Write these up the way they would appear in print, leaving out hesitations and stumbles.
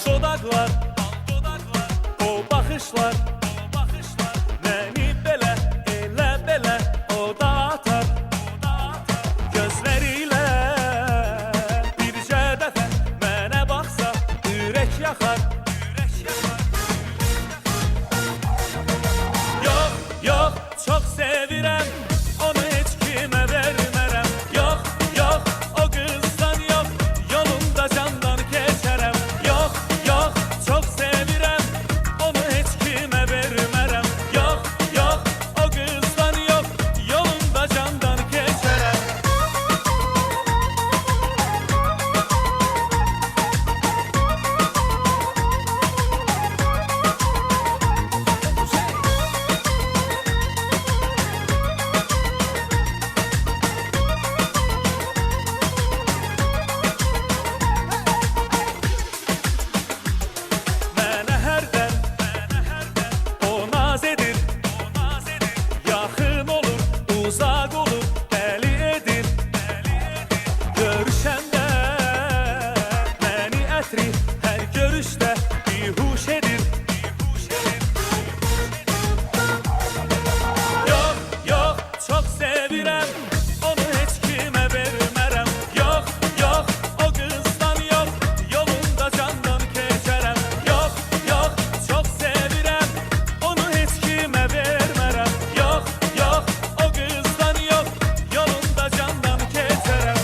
dodaqlar, o baxışlar, məni belə, elə belə o da atar. Gözlərilə bircə dəfə mənə baxsa, ürək yaxar. Yox, yox, çox sevirəm, onu heç kimə vermərəm. Yox, yox, o qızdan yox, yolunda candan keçərəm. Yox, yox, çox sevirəm, onu heç kimə vermərəm. Yox, yox, o qızdan yox, yolunda candan keçərəm. Mənə hərdən o naz edir, yaxın olur, uzaq olur, dəli edir. Görüşəndə məni ətri hər görüşdə bihuş edir. Yox, yox, çox sevirəm, onu heç kimə vermərəm. Yox, yox, o qızdan yox, yolunda candan keçərəm. Yox, yox, çox sevirəm, onu heç kimə vermərəm. Yox, yox, o qızdan yox, yolunda candan keçərəm.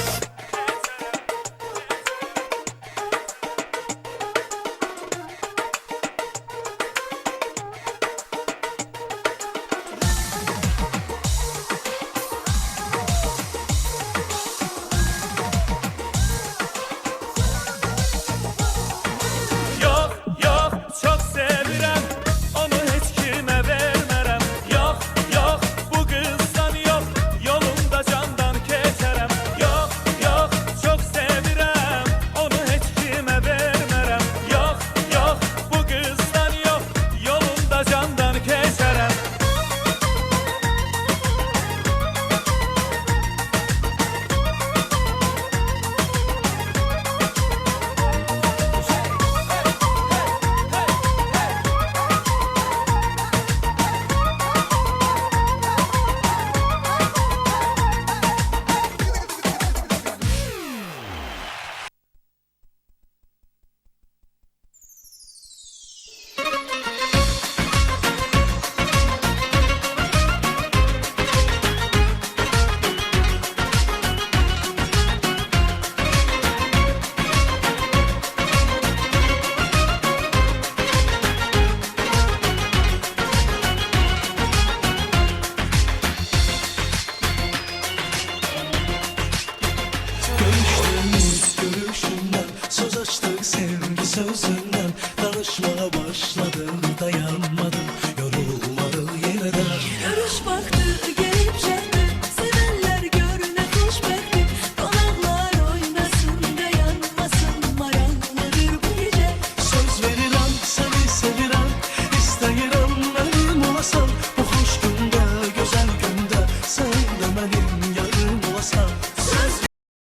Yox, yox, çox sevirəm, onu heç kimə vermərəm. Yox, yox, bu qızdan yox, yolunda candan keçərəm. Yox, yox, çox sevirəm, onu heç kimə vermərəm. Yox, yox, bu qızdan yox, yolunda candan keçərəm. Görüştüğümüz görüşünden, söz açtık sevgi sözünden, tanışmaya başladım dayanmadım.